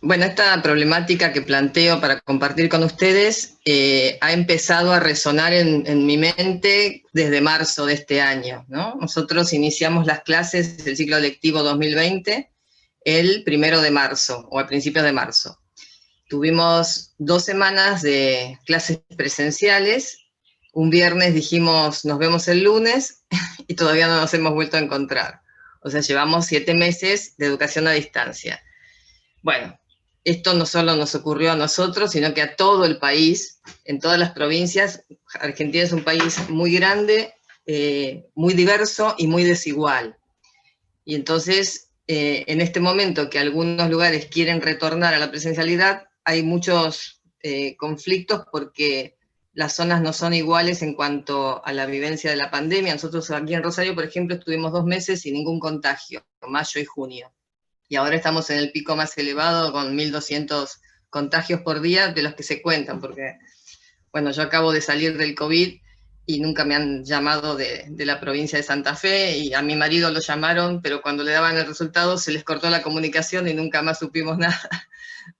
Bueno, esta problemática que planteo para compartir con ustedes ha empezado a resonar en mi mente desde marzo de este año, ¿no? Nosotros iniciamos las clases del ciclo lectivo 2020 el 1 de marzo o a principios de marzo. Tuvimos 2 semanas de clases presenciales. Un viernes dijimos nos vemos el lunes y todavía no nos hemos vuelto a encontrar. O sea, llevamos 7 meses de educación a distancia. Bueno, esto no solo nos ocurrió a nosotros, sino que a todo el país, en todas las provincias. Argentina es un país muy grande, muy diverso y muy desigual. Y entonces, en este momento que algunos lugares quieren retornar a la presencialidad, hay muchos conflictos porque las zonas no son iguales en cuanto a la vivencia de la pandemia. Nosotros aquí en Rosario, por ejemplo, estuvimos 2 meses sin ningún contagio, mayo y junio. Y ahora estamos en el pico más elevado con 1.200 contagios por día de los que se cuentan, porque, bueno, yo acabo de salir del COVID y nunca me han llamado de la provincia de Santa Fe, y a mi marido lo llamaron, pero cuando le daban el resultado se les cortó la comunicación y nunca más supimos nada.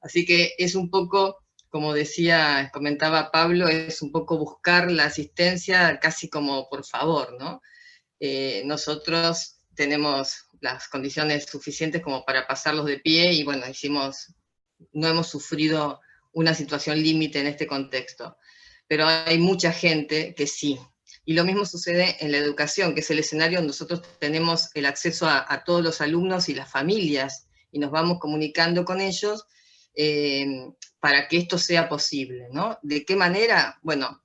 Así que es un poco, como decía, comentaba Pablo, es un poco buscar la asistencia casi como por favor, ¿no? Nosotros tenemos las condiciones suficientes como para pasarlos de pie y bueno, no hemos sufrido una situación límite en este contexto, pero hay mucha gente que sí. Y lo mismo sucede en la educación, que es el escenario donde nosotros tenemos el acceso a todos los alumnos y las familias, y nos vamos comunicando con ellos para que esto sea posible, ¿no? ¿De qué manera? Bueno,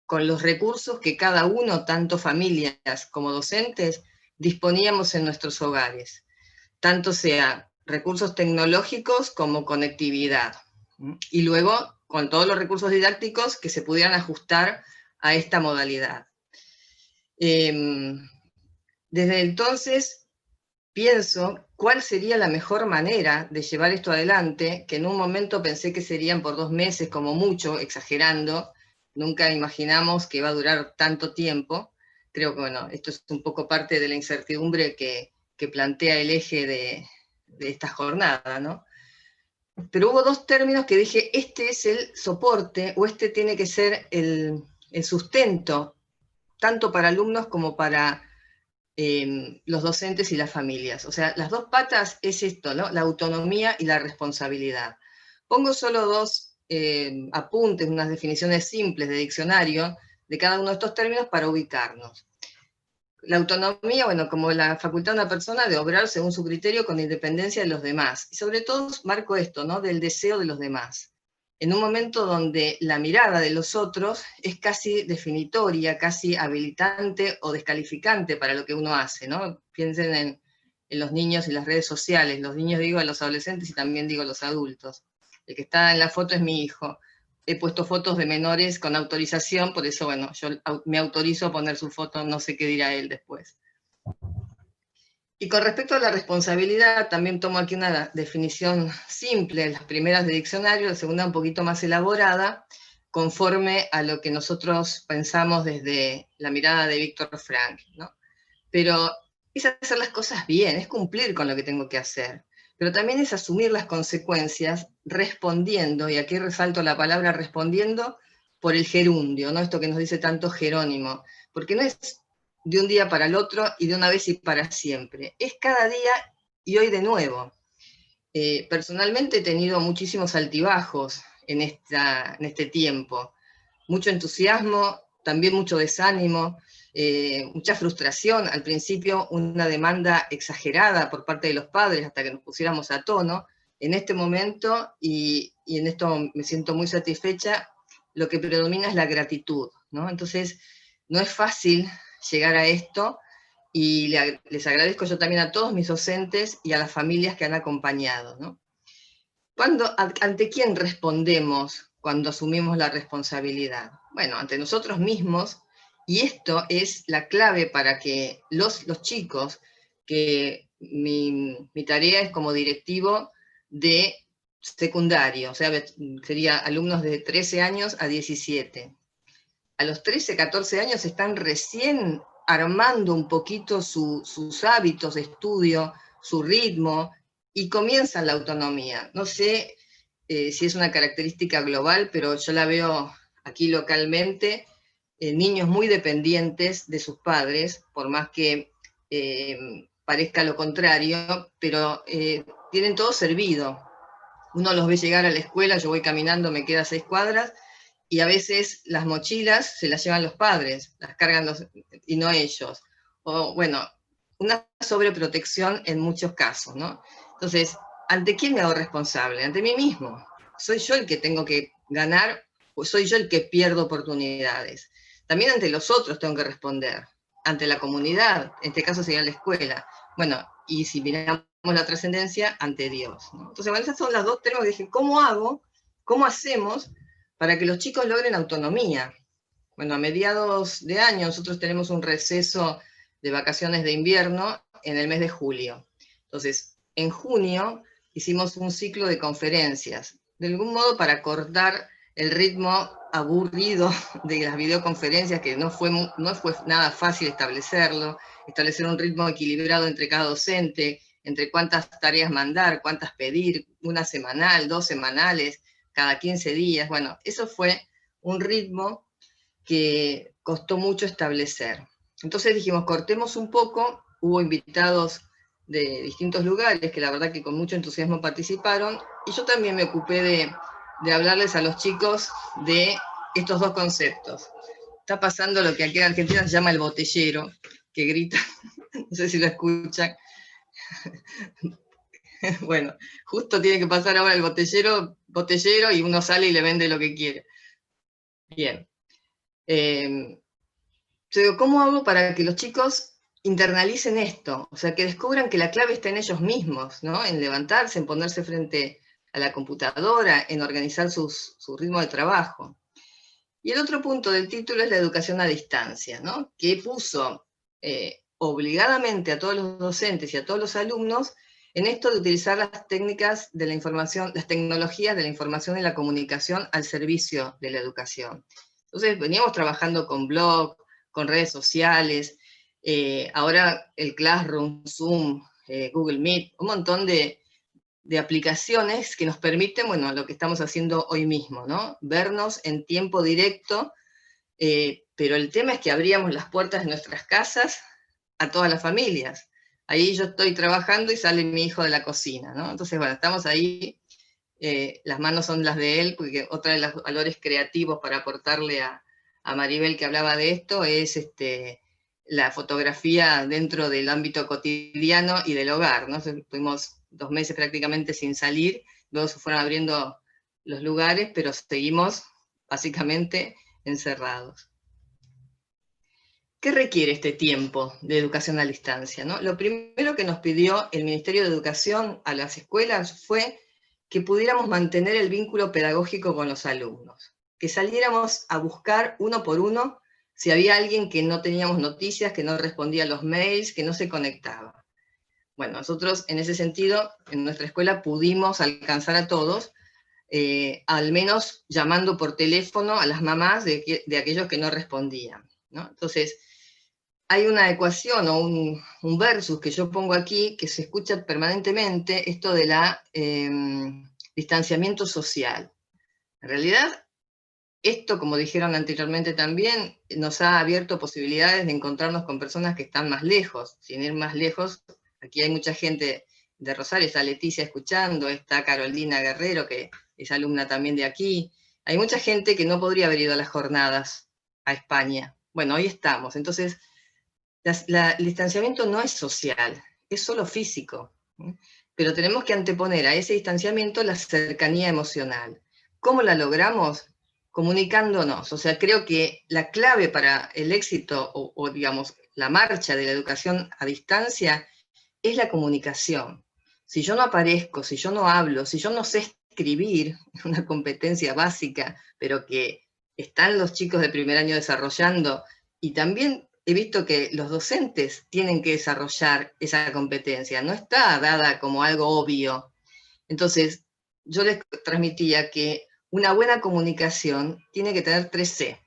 con los recursos que cada uno, tanto familias como docentes, disponíamos en nuestros hogares, tanto sea recursos tecnológicos como conectividad. Y luego con todos los recursos didácticos que se pudieran ajustar a esta modalidad. Desde entonces pienso cuál sería la mejor manera de llevar esto adelante, que en un momento pensé que serían por 2 meses como mucho, exagerando. Nunca imaginamos que iba a durar tanto tiempo. Creo que, bueno, esto es un poco parte de la incertidumbre que plantea el eje de esta jornada, ¿no? Pero hubo dos términos que dije, este es el soporte, o este tiene que ser el sustento, tanto para alumnos como para los docentes y las familias. O sea, las dos patas es esto, ¿no? La autonomía y la responsabilidad. Pongo solo dos apuntes, unas definiciones simples de diccionario de cada uno de estos términos para ubicarnos. La autonomía, bueno, como la facultad de una persona de obrar según su criterio con independencia de los demás. Y sobre todo marco esto, ¿no? Del deseo de los demás. En un momento donde la mirada de los otros es casi definitoria, casi habilitante o descalificante para lo que uno hace, ¿no? Piensen en los niños y las redes sociales. Los niños digo a los adolescentes y también digo a los adultos. El que está en la foto es mi hijo. He puesto fotos de menores con autorización, por eso, bueno, yo me autorizo a poner su foto, no sé qué dirá él después. Y con respecto a la responsabilidad, también tomo aquí una definición simple, las primeras de diccionario, la segunda un poquito más elaborada, conforme a lo que nosotros pensamos desde la mirada de Víctor Frank, ¿no? Pero es hacer las cosas bien, es cumplir con lo que tengo que hacer, pero también es asumir las consecuencias respondiendo, y aquí resalto la palabra respondiendo por el gerundio, ¿no? Esto que nos dice tanto Jerónimo, porque no es de un día para el otro y de una vez y para siempre, es cada día y hoy de nuevo. Personalmente he tenido muchísimos altibajos en este tiempo, mucho entusiasmo, también mucho desánimo, mucha frustración, al principio una demanda exagerada por parte de los padres hasta que nos pusiéramos a tono. En este momento, y en esto me siento muy satisfecha, lo que predomina es la gratitud, ¿no? Entonces, no es fácil llegar a esto, y les agradezco yo también a todos mis docentes y a las familias que han acompañado, ¿no? ¿Ante quién respondemos cuando asumimos la responsabilidad? Bueno, ante nosotros mismos, y esto es la clave para que los chicos, que mi tarea es como directivo de secundario, o sea, sería alumnos de 13 años a 17. A los 13, 14 años están recién armando un poquito sus hábitos de estudio, su ritmo, y comienzan la autonomía. No sé si es una característica global, pero yo la veo aquí localmente, niños muy dependientes de sus padres, por más que parezca lo contrario, pero tienen todo servido. Uno los ve llegar a la escuela, yo voy caminando, me queda 6 cuadras, y a veces las mochilas se las llevan los padres, las cargan y no ellos. O bueno, una sobreprotección en muchos casos, ¿no? Entonces, ¿ante quién me hago responsable? Ante mí mismo. Soy yo el que tengo que ganar, o soy yo el que pierdo oportunidades. También ante los otros tengo que responder, ante la comunidad, en este caso sería la escuela. Bueno, y si miramos la trascendencia, ante Dios, ¿no? Entonces, bueno, esas son las dos temas que dije, ¿cómo hago? ¿Cómo hacemos para que los chicos logren autonomía? Bueno, a mediados de año nosotros tenemos un receso de vacaciones de invierno en el mes de julio. Entonces, en junio hicimos un ciclo de conferencias, de algún modo para cortar el ritmo aburrido de las videoconferencias, que no fue nada fácil establecerlo, establecer un ritmo equilibrado entre cada docente, entre cuántas tareas mandar, cuántas pedir, una semanal, 2 semanales, cada 15 días. Bueno, eso fue un ritmo que costó mucho establecer. Entonces dijimos, cortemos un poco, hubo invitados de distintos lugares que la verdad que con mucho entusiasmo participaron, y yo también me ocupé de hablarles a los chicos de estos dos conceptos. Está pasando lo que aquí en Argentina se llama el botellero, que grita, no sé si lo escuchan. Bueno, justo tiene que pasar ahora el botellero y uno sale y le vende lo que quiere. Bien. Yo digo, ¿cómo hago para que los chicos internalicen esto? O sea, que descubran que la clave está en ellos mismos, ¿no? En levantarse, en ponerse frente a la computadora, en organizar su ritmo de trabajo. Y el otro punto del título es la educación a distancia, ¿no? Que puso obligadamente a todos los docentes y a todos los alumnos en esto de utilizar las técnicas de la información, las tecnologías de la información y la comunicación al servicio de la educación. Entonces, veníamos trabajando con blog, con redes sociales, ahora el Classroom, Zoom, Google Meet, un montón de aplicaciones que nos permiten, bueno, lo que estamos haciendo hoy mismo, ¿no? Vernos en tiempo directo, pero el tema es que abríamos las puertas de nuestras casas a todas las familias. Ahí yo estoy trabajando y sale mi hijo de la cocina, ¿no? Entonces, bueno, estamos ahí, las manos son las de él, porque otra de los valores creativos para aportarle a Maribel, que hablaba de esto, es la fotografía dentro del ámbito cotidiano y del hogar, ¿no? Tuvimos 2 meses prácticamente sin salir, luego se fueron abriendo los lugares, pero seguimos básicamente encerrados. ¿Qué requiere este tiempo de educación a distancia, ¿no? Lo primero que nos pidió el Ministerio de Educación a las escuelas fue que pudiéramos mantener el vínculo pedagógico con los alumnos, que saliéramos a buscar uno por uno si había alguien que no teníamos noticias, que no respondía a los mails, que no se conectaba. Bueno, nosotros en ese sentido, en nuestra escuela pudimos alcanzar a todos, al menos llamando por teléfono a las mamás de aquellos que no respondían, ¿no? Entonces, hay una ecuación o un versus que yo pongo aquí que se escucha permanentemente, esto de la distanciamiento social. En realidad, esto, como dijeron anteriormente también, nos ha abierto posibilidades de encontrarnos con personas que están más lejos. Sin ir más lejos, aquí hay mucha gente de Rosario, está Leticia escuchando, está Carolina Guerrero, que es alumna también de aquí. Hay mucha gente que no podría haber ido a las jornadas a España. Bueno, hoy estamos. Entonces, el distanciamiento no es social, es solo físico. Pero tenemos que anteponer a ese distanciamiento la cercanía emocional. ¿Cómo la logramos? Comunicándonos. O sea, creo que la clave para el éxito o digamos, la marcha de la educación a distancia es la comunicación. Si yo no aparezco, si yo no hablo, si yo no sé escribir, una competencia básica, pero que están los chicos de primer año desarrollando, y también he visto que los docentes tienen que desarrollar esa competencia, no está dada como algo obvio. Entonces, yo les transmitía que una buena comunicación tiene que tener 3 C.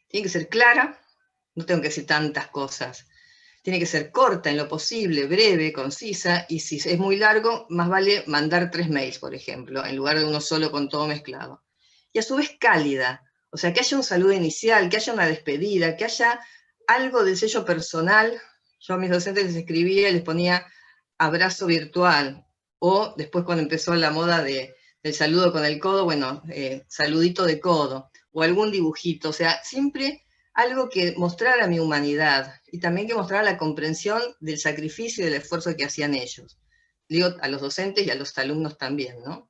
Tiene que ser clara, no tengo que decir tantas cosas. tiene que ser corta en lo posible, breve, concisa, y si es muy largo, más vale mandar 3 mails, por ejemplo, en lugar de uno solo con todo mezclado. Y a su vez cálida, o sea, que haya un saludo inicial, que haya una despedida, que haya algo de sello personal. Yo a mis docentes les escribía y les ponía abrazo virtual, o después cuando empezó la moda del saludo con el codo, bueno, saludito de codo, o algún dibujito, o sea, siempre algo que mostrara mi humanidad y también que mostrara la comprensión del sacrificio y del esfuerzo que hacían ellos. Digo, a los docentes y a los alumnos también, ¿no?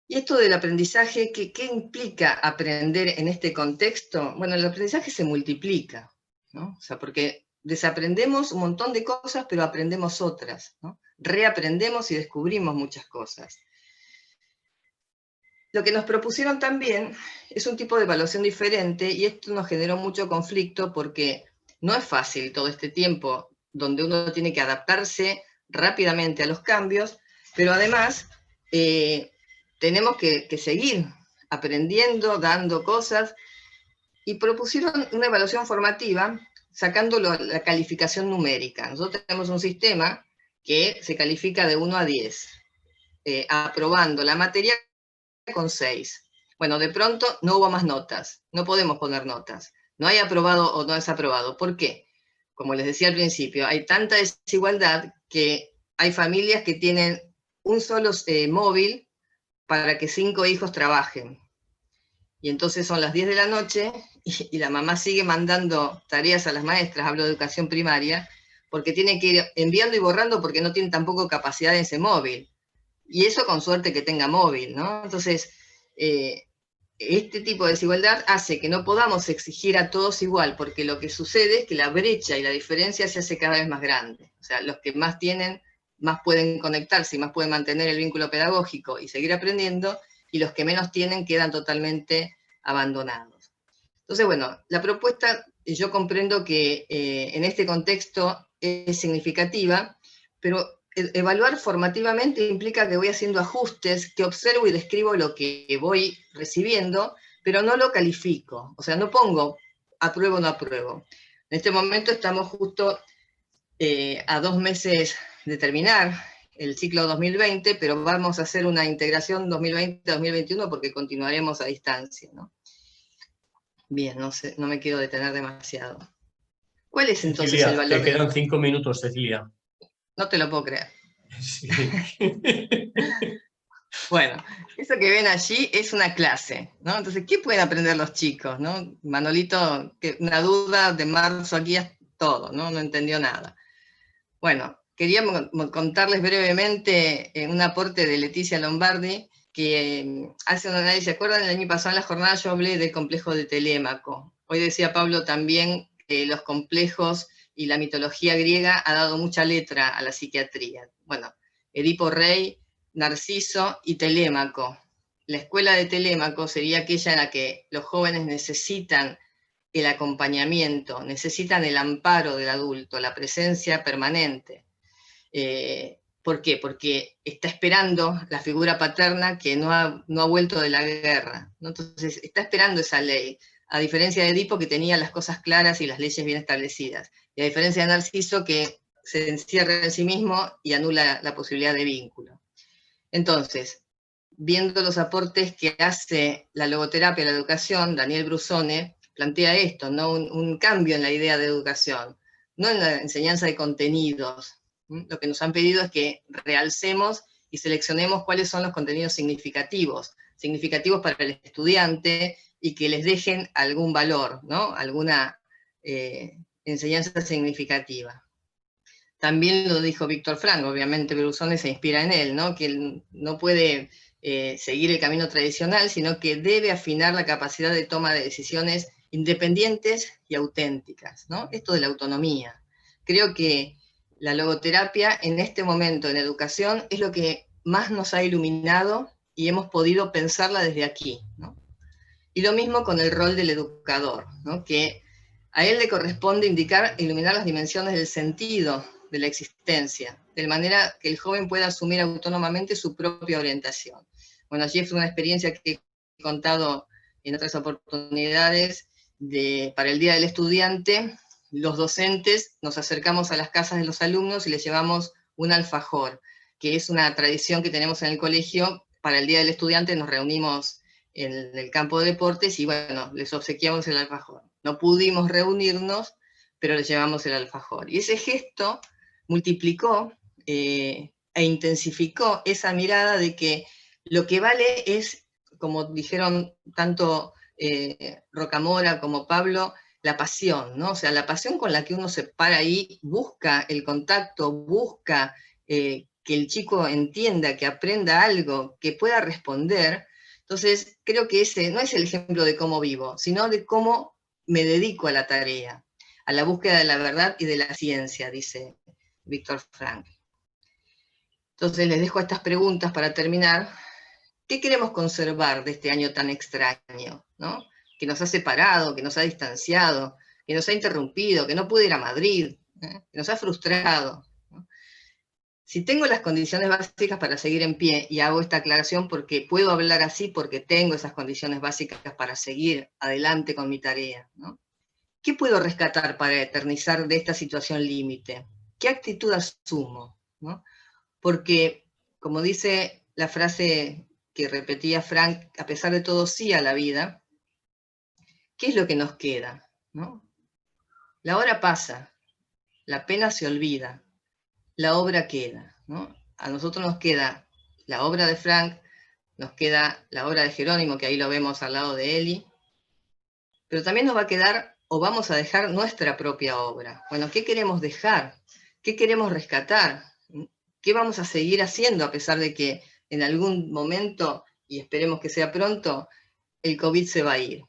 Y esto del aprendizaje, ¿qué implica aprender en este contexto? Bueno, el aprendizaje se multiplica, ¿no? O sea, porque desaprendemos un montón de cosas, pero aprendemos otras, ¿no? Reaprendemos y descubrimos muchas cosas. Lo que nos propusieron también es un tipo de evaluación diferente, y esto nos generó mucho conflicto porque no es fácil todo este tiempo donde uno tiene que adaptarse rápidamente a los cambios, pero además tenemos que seguir aprendiendo, dando cosas, y propusieron una evaluación formativa sacando la calificación numérica. Nosotros tenemos un sistema que se califica de 1 a 10, aprobando la materia con 6. Bueno, de pronto no hubo más notas, no podemos poner notas. No hay aprobado o no desaprobado. ¿Por qué? Como les decía al principio, hay tanta desigualdad que hay familias que tienen un solo móvil para que 5 hijos trabajen. Y entonces son las 10 de la noche y la mamá sigue mandando tareas a las maestras, hablo de educación primaria, porque tienen que ir enviando y borrando porque no tienen tampoco capacidad en ese móvil. Y eso con suerte que tenga móvil, ¿no? Entonces, este tipo de desigualdad hace que no podamos exigir a todos igual, porque lo que sucede es que la brecha y la diferencia se hace cada vez más grande. O sea, los que más tienen, más pueden conectarse y más pueden mantener el vínculo pedagógico y seguir aprendiendo, y los que menos tienen quedan totalmente abandonados. Entonces, bueno, la propuesta, yo comprendo que en este contexto es significativa, pero evaluar formativamente implica que voy haciendo ajustes, que observo y describo lo que voy recibiendo, pero no lo califico. O sea, no pongo apruebo o no apruebo. En este momento estamos justo a 2 meses de terminar el ciclo 2020, pero vamos a hacer una integración 2020-2021 porque continuaremos a distancia, ¿no? Bien, no sé, no me quiero detener demasiado. ¿Cuál es entonces el Cecilia, valor te de la... quedan 5 minutos, Cecilia. No te lo puedo creer. Sí. Bueno, eso que ven allí es una clase, ¿no? Entonces, ¿qué pueden aprender los chicos, no? Manolito, una duda de marzo aquí es todo, ¿no? No entendió nada. Bueno, quería contarles brevemente un aporte de Leticia Lombardi, que hace un análisis. ¿Se acuerdan? El año pasado en la jornada yo hablé del complejo de Telémaco. Hoy decía Pablo también que los complejos y la mitología griega ha dado mucha letra a la psiquiatría. Bueno, Edipo Rey, Narciso y Telémaco. La escuela de Telémaco sería aquella en la que los jóvenes necesitan el acompañamiento, necesitan el amparo del adulto, la presencia permanente. ¿Por qué? Porque está esperando la figura paterna que no ha vuelto de la guerra, ¿no? Entonces está esperando esa ley, a diferencia de Edipo, que tenía las cosas claras y las leyes bien establecidas, y a diferencia de Narciso, que se encierra en sí mismo y anula la posibilidad de vínculo. Entonces, viendo los aportes que hace la logoterapia a la educación, Daniel Brusone plantea esto, ¿no? Un cambio en la idea de educación, no en la enseñanza de contenidos. Lo que nos han pedido es que realcemos y seleccionemos cuáles son los contenidos significativos para el estudiante y que les dejen algún valor, ¿no? Alguna enseñanza significativa. También lo dijo Víctor Frank, obviamente Brusone se inspira en él, ¿no? Que él no puede seguir el camino tradicional, sino que debe afinar la capacidad de toma de decisiones independientes y auténticas, ¿no? Esto de la autonomía. Creo que la logoterapia en este momento en educación es lo que más nos ha iluminado y hemos podido pensarla desde aquí, ¿no? Y lo mismo con el rol del educador, ¿no? Que a él le corresponde indicar e iluminar las dimensiones del sentido de la existencia, de manera que el joven pueda asumir autónomamente su propia orientación. Bueno, allí fue una experiencia que he contado en otras oportunidades para el Día del Estudiante, los docentes nos acercamos a las casas de los alumnos y les llevamos un alfajor, que es una tradición que tenemos en el colegio. Para el Día del Estudiante nos reunimos en el campo de deportes y bueno, les obsequiamos el alfajor. No pudimos reunirnos, pero les llevamos el alfajor. Y ese gesto multiplicó e intensificó esa mirada de que lo que vale es, como dijeron tanto Rocamora como Pablo, la pasión, ¿no? O sea, la pasión con la que uno se para ahí, busca el contacto, busca que el chico entienda, que aprenda algo, que pueda responder. Entonces, creo que ese no es el ejemplo de cómo vivo, sino de cómo me dedico a la tarea, a la búsqueda de la verdad y de la ciencia, dice Víctor Frankl. Entonces, les dejo estas preguntas para terminar. ¿Qué queremos conservar de este año tan extraño, ¿no? Que nos ha separado, que nos ha distanciado, que nos ha interrumpido, que no pude ir a Madrid, que nos ha frustrado, ¿no? Si tengo las condiciones básicas para seguir en pie, y hago esta aclaración porque puedo hablar así, porque tengo esas condiciones básicas para seguir adelante con mi tarea, ¿no? ¿Qué puedo rescatar para eternizar de esta situación límite? ¿Qué actitud asumo, ¿no? Porque, como dice la frase que repetía Frank, a pesar de todo sí a la vida, ¿qué es lo que nos queda, ¿no? La hora pasa, la pena se olvida, la obra queda, ¿no? A nosotros nos queda la obra de Frank, nos queda la obra de Jerónimo, que ahí lo vemos al lado de Eli, pero también nos va a quedar, o vamos a dejar nuestra propia obra. Bueno, ¿qué queremos dejar? ¿Qué queremos rescatar? ¿Qué vamos a seguir haciendo a pesar de que en algún momento, y esperemos que sea pronto, el COVID se va a ir?